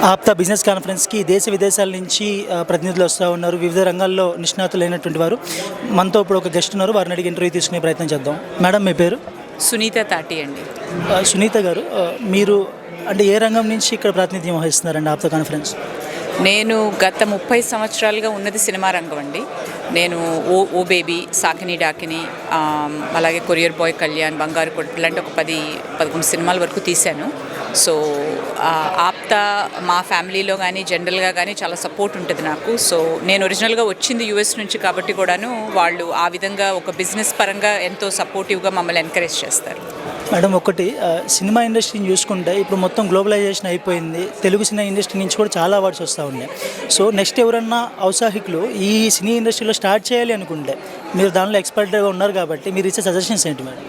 APTA business కాన్ఫరెన్స్కి దేశ విదేశాల నుంచి ప్రతినిధులు వస్తూ ఉన్నారు. వివిధ రంగాల్లో నిష్ణాతులైనటువంటి వారు మనతో ఇప్పుడు ఒక గెస్ట్ ఉన్నారు. వారిని అడిగి ఇంటర్వ్యూ తీసుకునే ప్రయత్నం చేద్దాం. మేడం, మీ పేరు? సునీత తాటి అండి. సునీత గారు, మీరు అంటే ఏ రంగం నుంచి ఇక్కడ ప్రాతినిధ్యం వహిస్తున్నారండి ఆప్తా కాన్ఫరెన్స్? నేను గత 30 సంవత్సరాలుగా ఉన్నది సినిమా రంగం అండి. నేను ఓ బేబీ, సాకిని డాకిని, అలాగే కొరియర్ బాయ్, కళ్యాణ్, బంగారు కొట్టు ఇలాంటి ఒక 10-11 సినిమాల వరకు తీశాను. సో ఆప్తా మా ఫ్యామిలీలో కానీ జనరల్గా కానీ చాలా సపోర్ట్ ఉంటుంది నాకు. సో నేను ఒరిజినల్గా వచ్చింది యూఎస్ నుంచి కాబట్టి కూడాను వాళ్ళు ఆ విధంగా ఒక బిజినెస్ పరంగా ఎంతో సపోర్టివ్గా మమ్మల్ని ఎంకరేజ్ చేస్తారు. మేడం, ఒకటి సినిమా ఇండస్ట్రీని చూసుకుంటే ఇప్పుడు మొత్తం గ్లోబలైజేషన్ అయిపోయింది. తెలుగు సినిమా ఇండస్ట్రీ నుంచి కూడా చాలా అవార్డ్స్ వస్తూ ఉన్నాయి. సో నెక్స్ట్ ఎవరన్నా ఔత్సాహికులు ఈ సినీ ఇండస్ట్రీలో స్టార్ట్ చేయాలి అనుకుంటే, మీరు దానిలో ఎక్స్పర్ట్గా ఉన్నారు కాబట్టి మీరు ఇచ్చే సజెషన్స్ ఏంటి మేడం?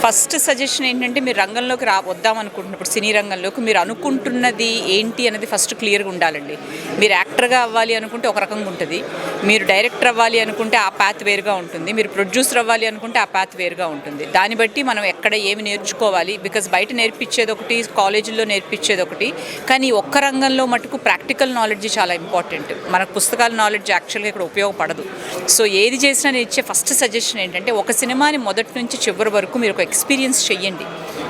ఫస్ట్ సజెషన్ ఏంటంటే, మీరు రంగంలోకి వద్దాం అనుకుంటున్నప్పుడు సినీ రంగంలోకి మీరు అనుకుంటున్నది ఏంటి అనేది ఫస్ట్ క్లియర్గా ఉండాలండి. మీరు యాక్టర్గా అవ్వాలి అనుకుంటే ఒక రకంగా ఉంటుంది, మీరు డైరెక్టర్ అవ్వాలి అనుకుంటే ఆ పాత్ వేరుగా ఉంటుంది, మీరు ప్రొడ్యూసర్ అవ్వాలి అనుకుంటే ఆ పాత్ వేరుగా ఉంటుంది. దాన్ని బట్టి మనం ఎక్కడ ఏమి నేర్చుకోవాలి, బికాజ్ బయట నేర్పించేది ఒకటి, కాలేజీల్లో నేర్పించేది ఒకటి, కానీ ఒక్క రంగంలో మటుకు ప్రాక్టికల్ నాలెడ్జ్ చాలా ఇంపార్టెంట్. మనకు పుస్తకాల నాలెడ్జ్ యాక్చువల్గా ఇక్కడ ఉపయోగపడదు. సో ఏది చేసినా నేను ఇచ్చే ఫస్ట్ సజెషన్ ఏంటంటే, ఒక సినిమాని మొదటి నుంచి చివరి వరకు మీరు ఒక ఎక్స్పీరియన్స్ చేయండి.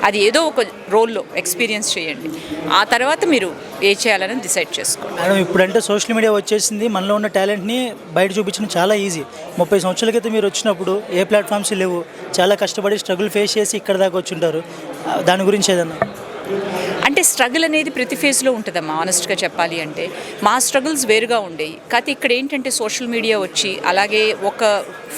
అది ఏదో ఒక రోల్లో ఎక్స్పీరియన్స్ చేయండి. ఆ తర్వాత మీరు ఏ చేయాలని డిసైడ్ చేసుకోండి. మేడం, ఇప్పుడంటే సోషల్ మీడియా వచ్చేసింది. మనలో ఉన్న టాలెంట్ని బయట చూపించడం చాలా ఈజీ. 30 సంవత్సరాల క్రితం మీరు వచ్చినప్పుడు ఏ ప్లాట్ఫామ్స్ లేవు. చాలా కష్టపడి స్ట్రగుల్ ఫేస్ చేసి ఇక్కడ దాకా వచ్చుంటారు. దాని గురించి ఏదన్నా అంటే స్ట్రగుల్ అనేది ప్రతి ఫేజ్లో ఉంటుందమ్మా. ఆనెస్ట్గా చెప్పాలి అంటే మా స్ట్రగుల్స్ వేరుగా ఉండేవి. కాకపోతే ఇక్కడ ఏంటంటే సోషల్ మీడియా వచ్చి అలాగే ఒక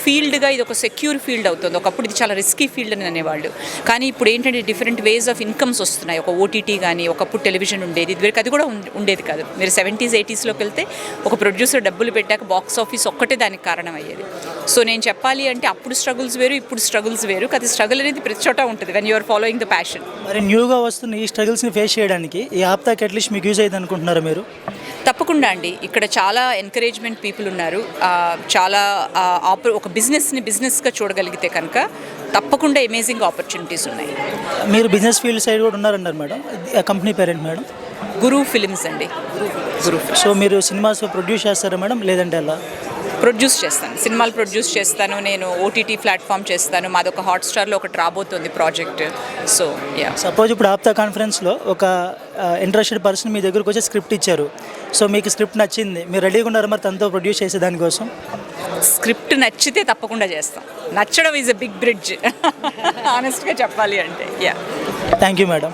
ఫీల్డ్గా ఇది ఒక సెక్యూర్ ఫీల్డ్ అవుతుంది. ఒకప్పుడు ఇది చాలా రిస్కీ ఫీల్డ్ అని అనేవాళ్ళు, కానీ ఇప్పుడు ఏంటంటే డిఫరెంట్ వేస్ ఆఫ్ ఇన్కమ్స్ వస్తున్నాయి. ఒక ఓటీటీ కానీ, ఒకప్పుడు టెలివిజన్ ఉండేది, ఇదివరకు అది కూడా ఉండేది కాదు. మీరు 70s 80sలోకి వెళ్తే ఒక ప్రొడ్యూసర్ డబ్బులు పెట్టాక బాక్స్ ఆఫీస్ ఒక్కటే దానికి కారణం అయ్యేది. సో నేను చెప్పాలి అంటే అప్పుడు స్ట్రగుల్స్ వేరు, ఇప్పుడు స్ట్రగుల్స్ వేరు. కానీ స్ట్రగుల్ అనేది ప్రతి చోట ఉంటుంది when you're following the passion. మరి న్యూగా వస్తున్న ఈ స్ట్రగుల్స్ని ఫేస్ చేయడానికి ఈ ఆప్తాకి అట్లీస్ట్ మీకు యూజ్ అయ్యింది అనుకుంటున్నారా మీరు? తప్పకుండా అండి. ఇక్కడ చాలా ఎంకరేజ్మెంట్ పీపుల్ ఉన్నారు. చాలా ఒక బిజినెస్గా చూడగలిగితే కనుక తప్పకుండా అమేజింగ్ ఆపర్చునిటీస్ ఉన్నాయి. మీరు బిజినెస్ ఫీల్డ్ సైడ్ కూడా ఉన్నారన్నారు మేడం. కంపెనీ పేరెంట్ మేడం? గురు ఫిలిమ్స్ అండి. గురు. సో మీరు సినిమాస్ ప్రొడ్యూస్ చేస్తారా మేడం, లేదంటే అలా? ప్రొడ్యూస్ చేస్తాను, సినిమాలు ప్రొడ్యూస్ చేస్తాను. నేను ఓటీటీ ప్లాట్ఫామ్ చేస్తాను. మాదొక హాట్స్టార్లో ఒకటి రాబోతుంది ప్రాజెక్ట్. సో సపోజ్ ఇప్పుడు ఆప్తా కాన్ఫరెన్స్లో ఒక ఇంట్రెస్టెడ్ పర్సన్ మీ దగ్గరకు వచ్చి స్క్రిప్ట్ ఇచ్చారు. సో మీకు స్క్రిప్ట్ నచ్చింది, మీరు రెడీగా ఉన్నారు మరి తనతో ప్రొడ్యూస్ చేసే దానికోసం? స్క్రిప్ట్ నచ్చితే తప్పకుండా చేస్తాం. నచ్చడం ఈజ్ ఎ బిగ్ బ్రిడ్జ్ ఆనెస్ట్గా చెప్పాలి అంటే. Thank you madam.